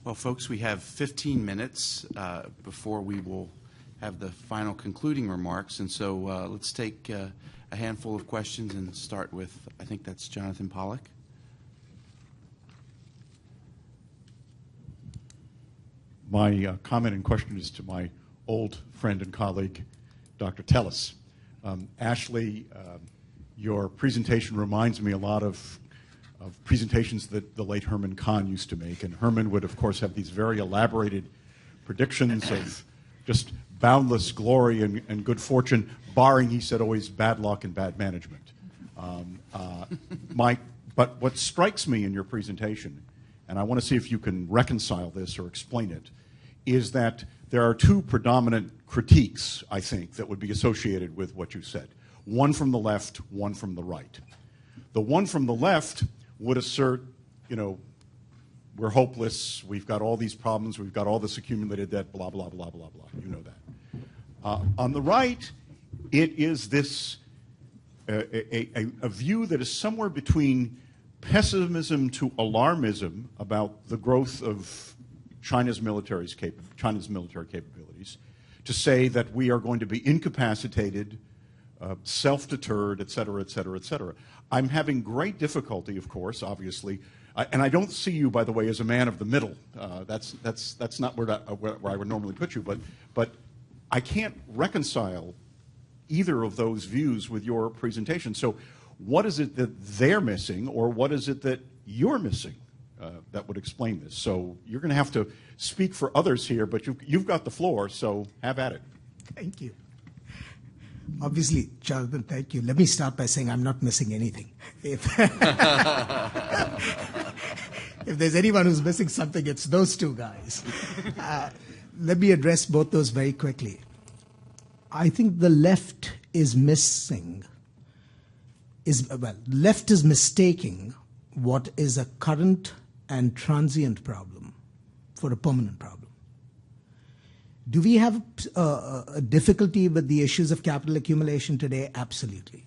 Well, folks, we have 15 minutes before we will have the final concluding remarks, and so let's take a handful of questions and start with, I think that's Jonathan Pollack. My comment and question is to my old friend and colleague, Dr. Tellis. Ashley, your presentation reminds me a lot of presentations that the late Herman Kahn used to make. And Herman would, of course, have these very elaborated predictions of just boundless glory and good fortune, barring, he said, always bad luck and bad management. But what strikes me in your presentation, and I want to see if you can reconcile this or explain it, is that there are two predominant critiques, I think, that would be associated with what you said. One from the left, one from the right. The one from the left would assert, we're hopeless, we've got all these problems, we've got all this accumulated debt, blah, blah, blah, blah, blah. You know that. On the right, it is this, a view that is somewhere between pessimism to alarmism about the growth of China's military capabilities, to say that we are going to be incapacitated, self-deterred, et cetera, et cetera, et cetera. I'm having great difficulty, of course, obviously, and I don't see you, by the way, as a man of the middle. That's not where I would normally put you, but I can't reconcile either of those views with your presentation. So what is it that they're missing, or what is it that you're missing that would explain this? So you're going to have to speak for others here, but you've got the floor, so have at it. Thank you. Obviously, Jonathan, thank you. Let me start by saying I'm not missing anything. If there's anyone who's missing something, it's those two guys. Let me address both those very quickly. I think the left is mistaking what is a current and transient problem for a permanent problem. Do we have a difficulty with the issues of capital accumulation today? Absolutely.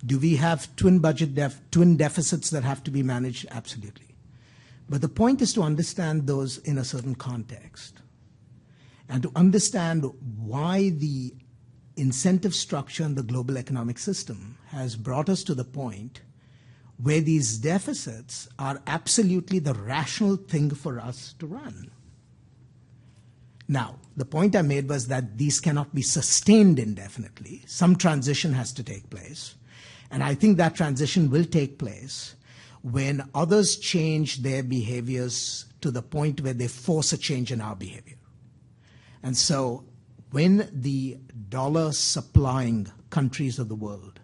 Do we have twin deficits that have to be managed? Absolutely. But the point is to understand those in a certain context and to understand why the incentive structure in the global economic system has brought us to the point where these deficits are absolutely the rational thing for us to run. Now, the point I made was that these cannot be sustained indefinitely. Some transition has to take place. And I think that transition will take place when others change their behaviors to the point where they force a change in our behavior. And so when the dollar supplying countries of the world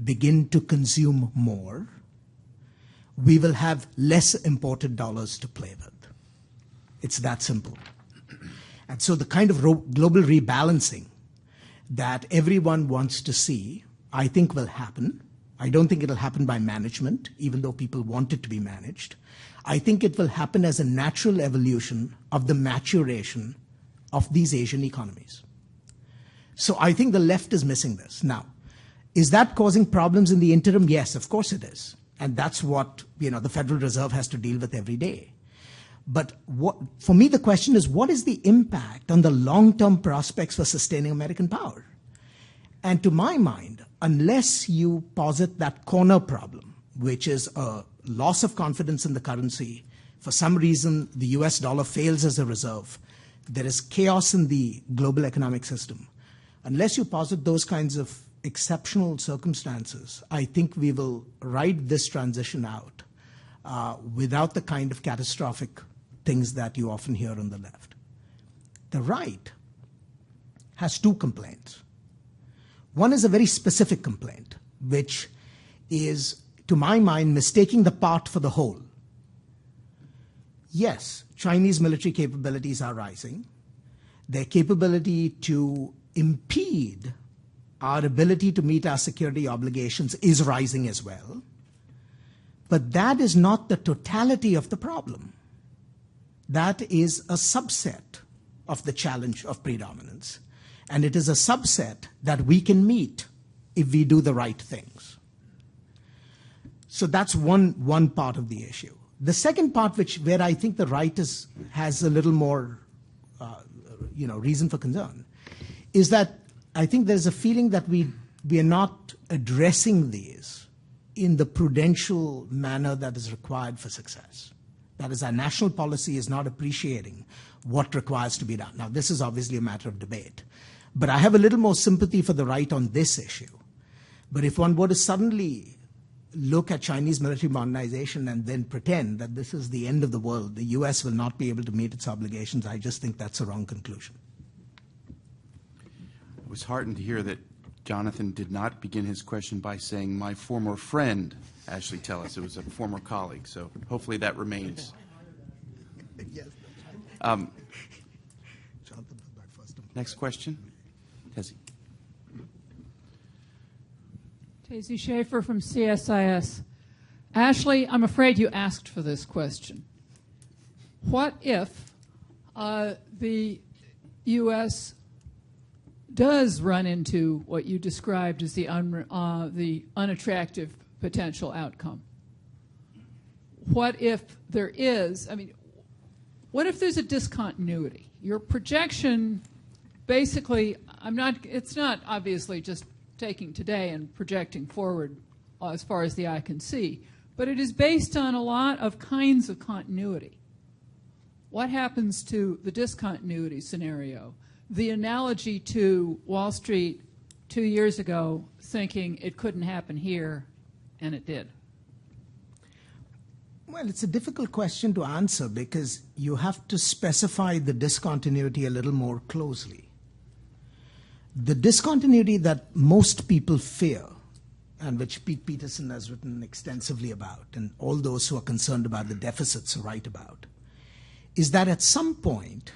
begin to consume more, we will have less imported dollars to play with. It's that simple. And so the kind of global rebalancing that everyone wants to see, I think will happen. I don't think it'll happen by management, even though people want it to be managed. I think it will happen as a natural evolution of the maturation of these Asian economies. So I think the left is missing this. Now, is that causing problems in the interim? Yes, of course it is. And that's what the Federal Reserve has to deal with every day. But for me, the question is, what is the impact on the long-term prospects for sustaining American power? And to my mind, unless you posit that corner problem, which is a loss of confidence in the currency, for some reason the US dollar fails as a reserve, there is chaos in the global economic system. Unless you posit those kinds of exceptional circumstances, I think we will ride this transition out without the kind of catastrophic things that you often hear on the left. The right has two complaints. One is a very specific complaint, which is, to my mind, mistaking the part for the whole. Yes, Chinese military capabilities are rising. Their capability to impede our ability to meet our security obligations is rising as well. But that is not the totality of the problem. That is a subset of the challenge of predominance. And it is a subset that we can meet if we do the right things. So that's one part of the issue. The second part, where I think the right has a little more, reason for concern, is that I think there's a feeling that we are not addressing these in the prudential manner that is required for success. That is, our national policy is not appreciating what requires to be done. Now, this is obviously a matter of debate, but I have a little more sympathy for the right on this issue. But if one were to suddenly look at Chinese military modernization and then pretend that this is the end of the world, the US will not be able to meet its obligations, I just think that's a wrong conclusion. I was heartened to hear that Jonathan did not begin his question by saying, my former friend, Ashley Tellis. It was a former colleague, so hopefully that remains. Next question. Tessie. Tacy Schaefer from CSIS. Ashley, I'm afraid you asked for this question. What if the U.S. does run into what you described as the unattractive potential outcome? What if there is, what if there's a discontinuity? Your projection, basically, it's not obviously just taking today and projecting forward as far as the eye can see, but it is based on a lot of kinds of continuity. What happens to the discontinuity scenario? The analogy to Wall Street 2 years ago thinking it couldn't happen here, and it did. Well, it's a difficult question to answer because you have to specify the discontinuity a little more closely. The discontinuity that most people fear, and which Pete Peterson has written extensively about, and all those who are concerned about the deficits write about, is that at some point,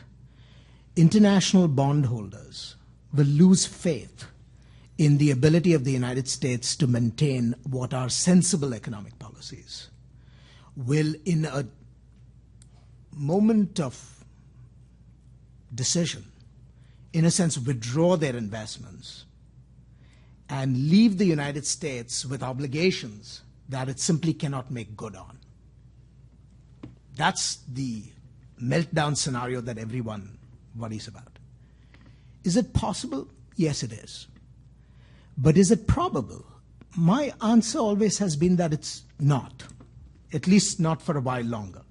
international bondholders will lose faith in the ability of the United States to maintain what are sensible economic policies, will, in a moment of decision, in a sense, withdraw their investments and leave the United States with obligations that it simply cannot make good on. That's the meltdown scenario that everyone worries about. Is it possible? Yes, it is. But is it probable? My answer always has been that it's not, at least not for a while longer.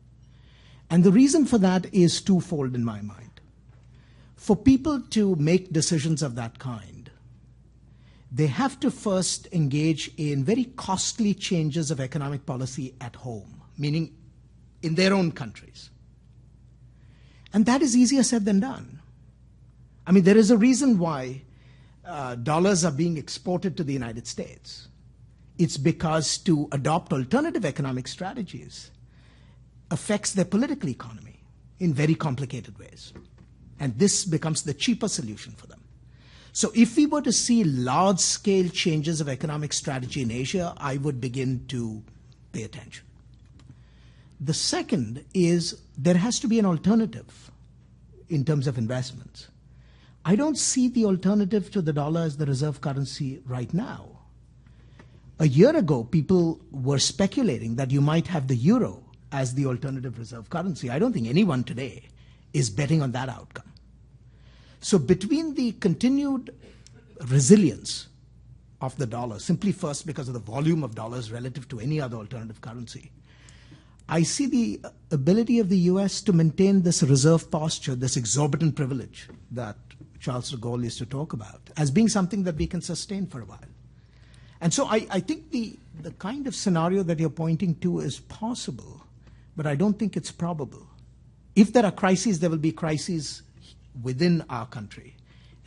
And the reason for that is twofold in my mind. For people to make decisions of that kind, they have to first engage in very costly changes of economic policy at home, meaning in their own countries. And that is easier said than done. There is a reason why dollars are being exported to the United States. It's because to adopt alternative economic strategies affects their political economy in very complicated ways. And this becomes the cheaper solution for them. So if we were to see large-scale changes of economic strategy in Asia, I would begin to pay attention. The second is there has to be an alternative in terms of investments. I don't see the alternative to the dollar as the reserve currency right now. A year ago, people were speculating that you might have the euro as the alternative reserve currency. I don't think anyone today is betting on that outcome. So between the continued resilience of the dollar, simply first because of the volume of dollars relative to any other alternative currency, I see the ability of the US to maintain this reserve posture, this exorbitant privilege that Charles de Gaulle used to talk about, as being something that we can sustain for a while. And so I think the kind of scenario that you're pointing to is possible, but I don't think it's probable. If there are crises, there will be crises within our country,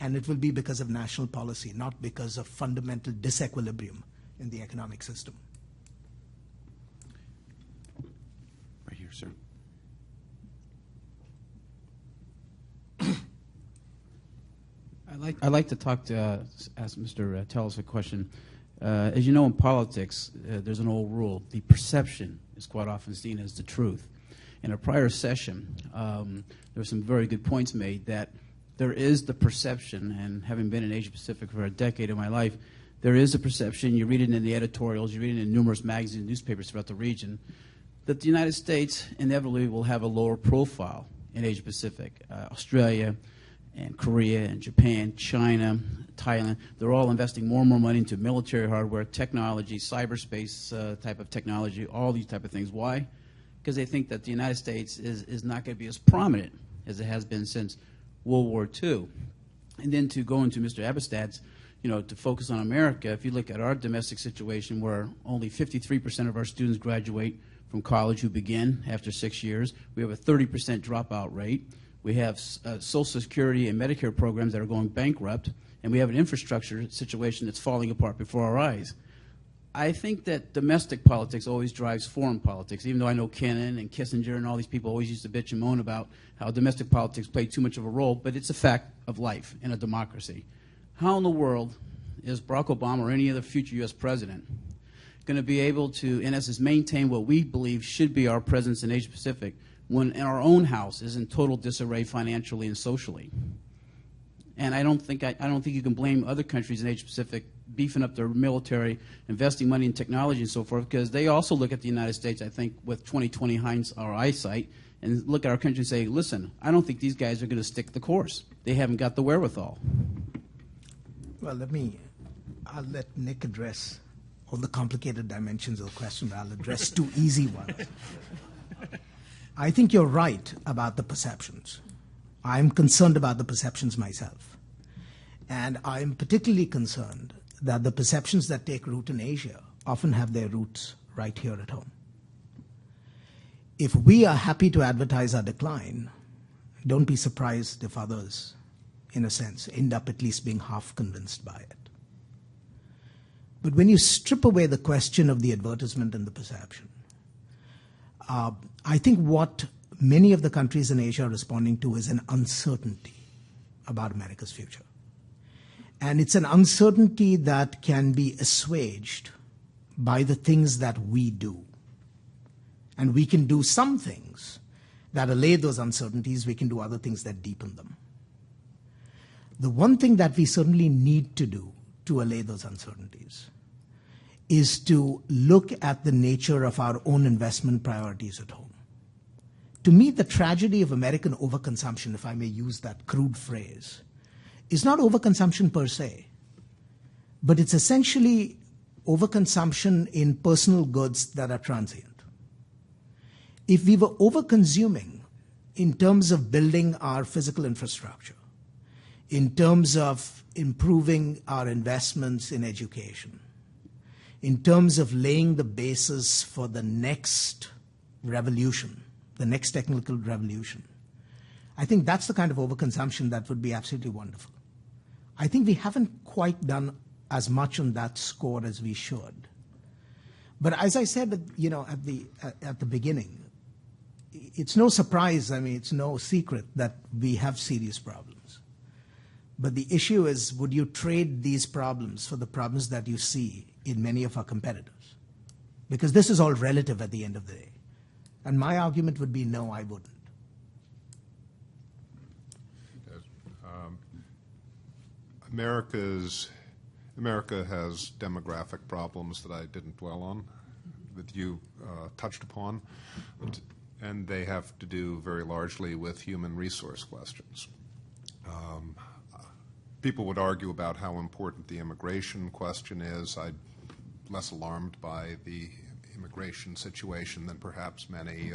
and it will be because of national policy, not because of fundamental disequilibrium in the economic system. Right here, sir. I'd like to ask Mr. Tellis a question. As you know, in politics, there's an old rule. The perception is quite often seen as the truth. In a prior session, there were some very good points made that there is the perception, and having been in Asia Pacific for a decade of my life, there is a perception, you read it in the editorials, you read it in numerous magazines and newspapers throughout the region, that the United States inevitably will have a lower profile in Asia Pacific. Australia and Korea and Japan, China, Thailand, they're all investing more and more money into military hardware, technology, cyberspace type of technology, all these type of things. Why? Because they think that the United States is not going to be as prominent as it has been since World War II. And then to go into Mr. Abastad's, to focus on America, if you look at our domestic situation where only 53% of our students graduate from college who begin after 6 years, we have a 30% dropout rate. We have Social Security and Medicare programs that are going bankrupt, and we have an infrastructure situation that's falling apart before our eyes. I think that domestic politics always drives foreign politics, even though I know Kennan and Kissinger and all these people always used to bitch and moan about how domestic politics play too much of a role, but it's a fact of life in a democracy. How in the world is Barack Obama or any other future U.S. president going to be able to, in essence, maintain what we believe should be our presence in Asia Pacific when our own house is in total disarray financially and socially? And I don't think you can blame other countries in Asia Pacific beefing up their military, investing money in technology and so forth, because they also look at the United States, I think, with 20/20 eyesight, and look at our country and say, listen, I don't think these guys are going to stick the course. They haven't got the wherewithal. Well, I'll let Nick address all the complicated dimensions of the question, but I'll address two easy ones. I think you're right about the perceptions. I'm concerned about the perceptions myself. And I'm particularly concerned that the perceptions that take root in Asia often have their roots right here at home. If we are happy to advertise our decline, don't be surprised if others, in a sense, end up at least being half convinced by it. But when you strip away the question of the advertisement and the perception, I think what many of the countries in Asia are responding to is an uncertainty about America's future. And it's an uncertainty that can be assuaged by the things that we do. And we can do some things that allay those uncertainties. We can do other things that deepen them. The one thing that we certainly need to do to allay those uncertainties is to look at the nature of our own investment priorities at home. To me, the tragedy of American overconsumption, if I may use that crude phrase, is not overconsumption per se, but it's essentially overconsumption in personal goods that are transient. If we were overconsuming in terms of building our physical infrastructure, in terms of improving our investments in education, in terms of laying the basis for the next revolution, the next technical revolution, I think that's the kind of overconsumption that would be absolutely wonderful. I think we haven't quite done as much on that score as we should. But as I said, at the beginning, it's no surprise, it's no secret that we have serious problems. But the issue is, would you trade these problems for the problems that you see in many of our competitors? Because this is all relative at the end of the day. And my argument would be, no, I wouldn't. America has demographic problems that I didn't dwell on, that you touched upon, and they have to do very largely with human resource questions. People would argue about how important the immigration question is. I'm less alarmed by the immigration situation than perhaps many,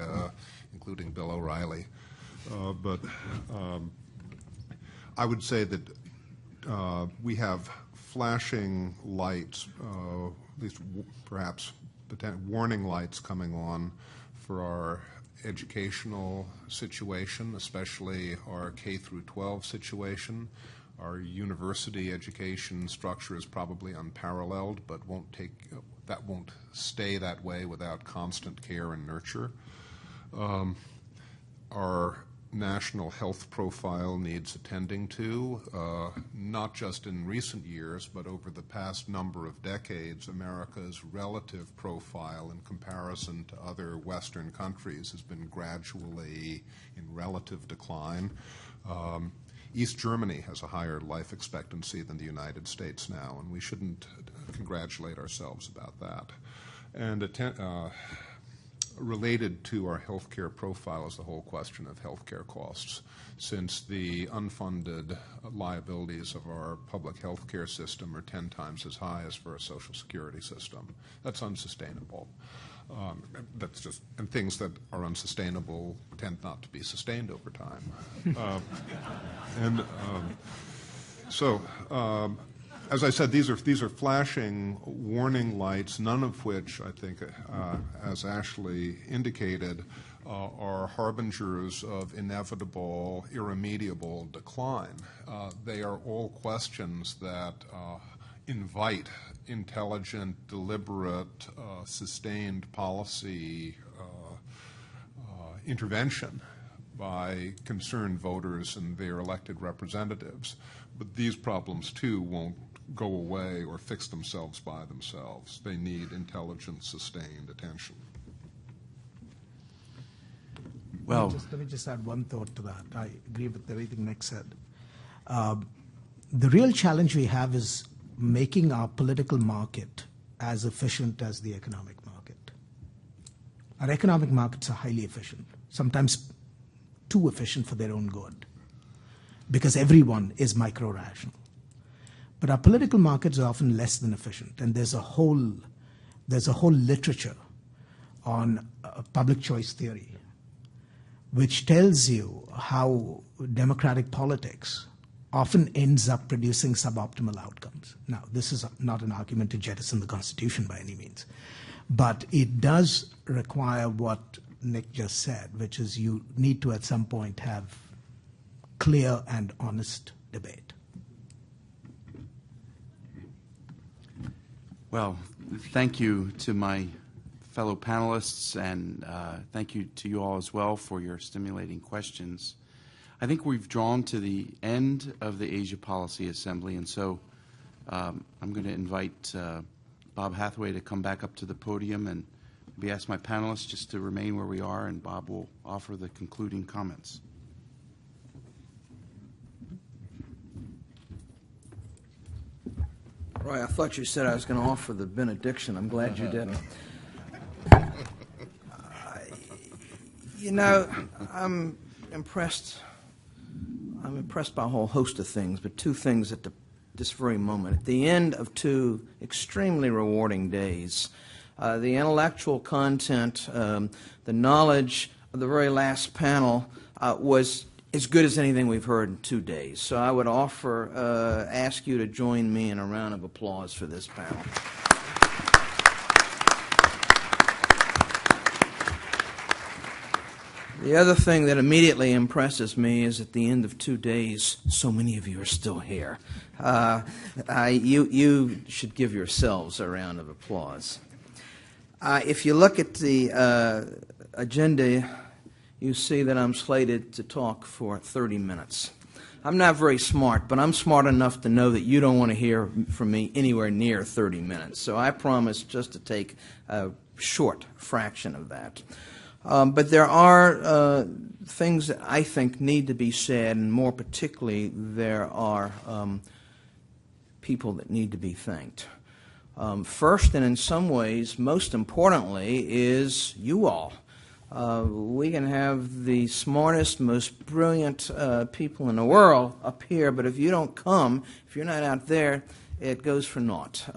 including Bill O'Reilly. But I would say that we have flashing lights, at least perhaps warning lights coming on for our educational situation, especially our K through 12 situation. Our university education structure is probably unparalleled, but that won't stay that way without constant care and nurture. Our national health profile needs attending to, not just in recent years, but over the past number of decades. America's relative profile in comparison to other Western countries has been gradually in relative decline. East Germany has a higher life expectancy than the United States now, and we shouldn't congratulate ourselves about that. And related to our healthcare profile is the whole question of healthcare costs, since the unfunded liabilities of our public healthcare system are 10 times as high as for a Social Security system. That's unsustainable. And things that are unsustainable tend not to be sustained over time. As I said, these are flashing warning lights, none of which, I think, as Ashley indicated, are harbingers of inevitable, irremediable decline. They are all questions that invite intelligent, deliberate, sustained policy intervention by concerned voters and their elected representatives. But these problems, too, won't go away or fix themselves by themselves. They need intelligent, sustained attention. Well, let me just add one thought to that. I agree with everything Nick said. The real challenge we have is making our political market as efficient as the economic market. Our economic markets are highly efficient, sometimes too efficient for their own good, because everyone is micro-rational. But our political markets are often less than efficient, and there's a whole literature on public choice theory, which tells you how democratic politics often ends up producing suboptimal outcomes. Now, this is not an argument to jettison the Constitution by any means, but it does require what Nick just said, which is you need to at some point have clear and honest debate. Well, thank you to my fellow panelists, and thank you to you all as well for your stimulating questions. I think we've drawn to the end of the Asia Policy Assembly, and so I'm going to invite Bob Hathaway to come back up to the podium and maybe ask my panelists just to remain where we are, and Bob will offer the concluding comments. Roy, I thought you said I was going to offer the benediction. I'm glad you didn't. I'm impressed. I'm impressed by a whole host of things, but two things at this very moment. At the end of two extremely rewarding days, the intellectual content, the knowledge of the very last panel was as good as anything we've heard in 2 days. So I would ask you to join me in a round of applause for this panel. The other thing that immediately impresses me is at the end of 2 days, so many of you are still here. You should give yourselves a round of applause. If you look at the agenda, you see that I'm slated to talk for 30 minutes. I'm not very smart, but I'm smart enough to know that you don't want to hear from me anywhere near 30 minutes. So I promise just to take a short fraction of that. But there are things that I think need to be said, and more particularly, there are people that need to be thanked. First, and in some ways, most importantly, is you all. We can have the smartest, most brilliant people in the world up here, but if you don't come, if you're not out there, it goes for naught.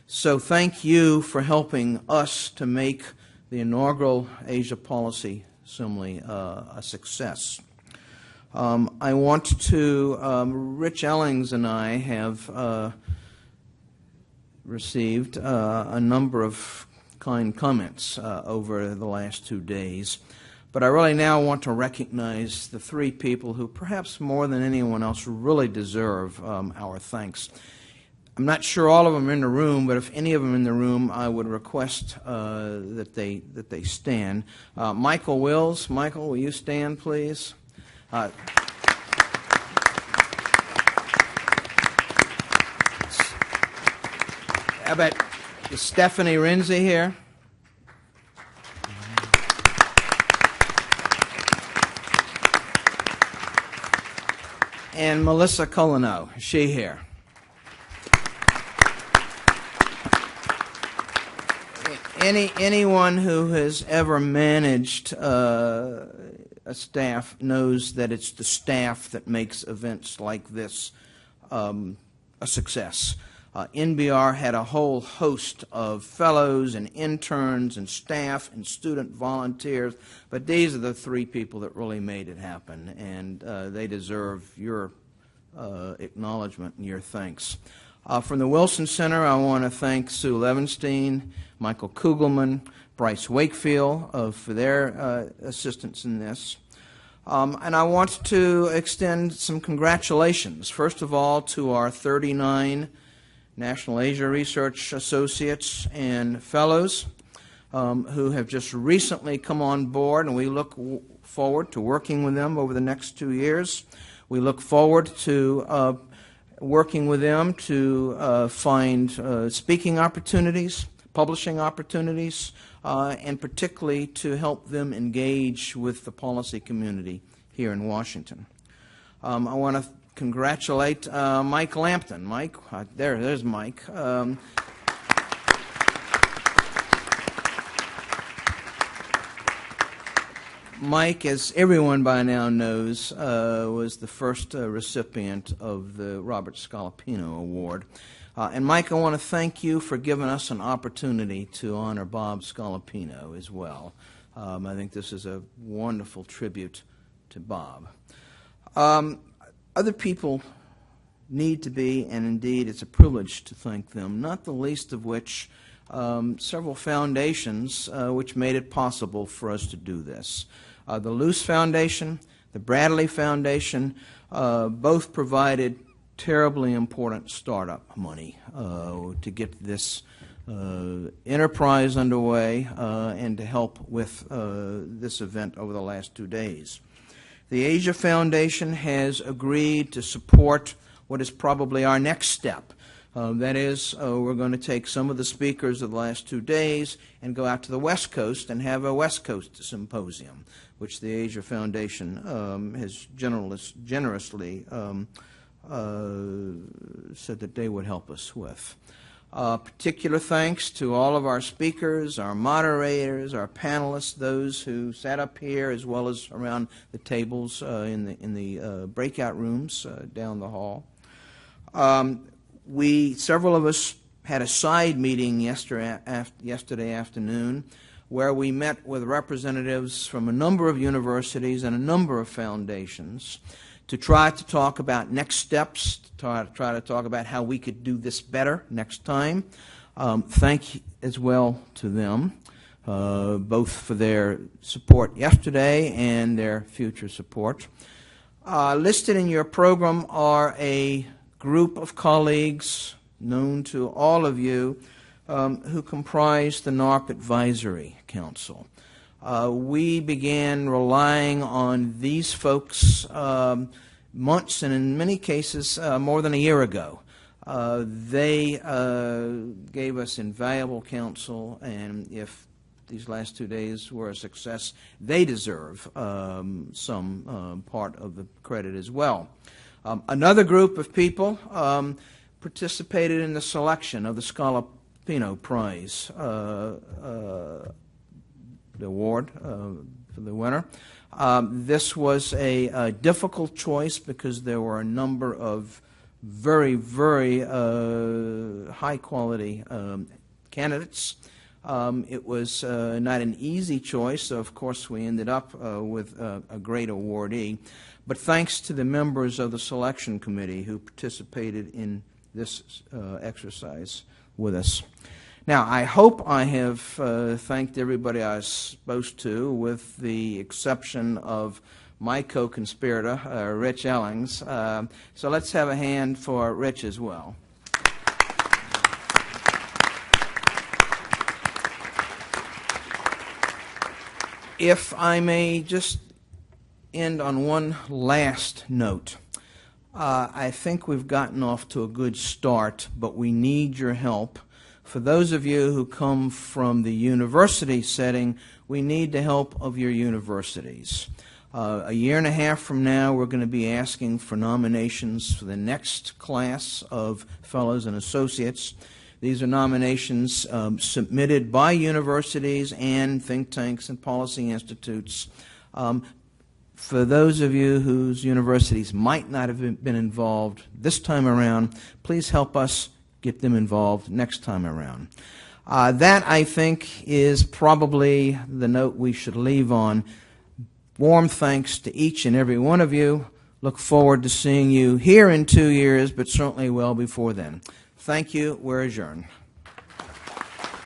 So thank you for helping us to make the inaugural Asia Policy Assembly a success. I want to, Rich Ellings and I have received a number of kind comments over the last 2 days, but I really now want to recognize the three people who perhaps more than anyone else really deserve our thanks. I'm not sure all of them are in the room, but if any of them are in the room, I would request that they stand. Michael Wills. Michael, will you stand, please? How about is Stephanie Renzi here? And Melissa Colino, is she here? anyone who has ever managed a staff knows that it's the staff that makes events like this a success. NBR had a whole host of fellows and interns and staff and student volunteers, but these are the three people that really made it happen, and they deserve your acknowledgement and your thanks. From the Wilson Center, I want to thank Sue Levenstein, Michael Kugelman, Bryce Wakefield for their assistance in this. And I want to extend some congratulations, first of all, to our 39 National Asia Research Associates and Fellows who have just recently come on board, and we look forward to working with them over the next 2 years. We look forward to working with them to find speaking opportunities, publishing opportunities, and particularly to help them engage with the policy community here in Washington. I want to congratulate Mike Lampton. Mike, there's Mike. Mike, as everyone by now knows, was the first recipient of the Robert Scalapino Award. And Mike, I want to thank you for giving us an opportunity to honor Bob Scalapino as well. I think this is a wonderful tribute to Bob. Other people need to be, and indeed it's a privilege to thank them, not the least of which several foundations which made it possible for us to do this. The Luce Foundation, the Bradley Foundation, both provided terribly important startup money to get this enterprise underway and to help with this event over the last 2 days. The Asia Foundation has agreed to support what is probably our next step. That is, we're going to take some of the speakers of the last 2 days and go out to the West Coast and have a West Coast symposium, which the Asia Foundation has generously said that they would help us with. Particular thanks to all of our speakers, our moderators, our panelists, those who sat up here as well as around the tables in the breakout rooms down the hall. Several of us had a side meeting yesterday afternoon where we met with representatives from a number of universities and a number of foundations to try to talk about next steps, to try to talk about how we could do this better next time. Thank you as well to them, both for their support yesterday and their future support. Listed in your program are a group of colleagues known to all of you who comprise the NARP Advisory Council. We began relying on these folks months and in many cases more than a year ago. They gave us invaluable counsel, and if these last 2 days were a success, they deserve some part of the credit as well. Another group of people participated in the selection of the Scalapino Prize, the award for the winner. This was a difficult choice because there were a number of very, very high-quality candidates. It was not an easy choice, so of course we ended up with a great awardee. But thanks to the members of the selection committee who participated in this exercise with us. Now, I hope I have thanked everybody I was supposed to, with the exception of my co-conspirator, Rich Ellings. So let's have a hand for Rich as well. If I may just end on one last note. I think we've gotten off to a good start, but we need your help. For those of you who come from the university setting, we need the help of your universities. A year and a half from now, we're going to be asking for nominations for the next class of fellows and associates. These are nominations submitted by universities and think tanks and policy institutes. For those of you whose universities might not have been involved this time around, please help us get them involved next time around. That, I think, is probably the note we should leave on. Warm thanks to each and every one of you. Look forward to seeing you here in 2 years, but certainly well before then. Thank you. We're adjourned.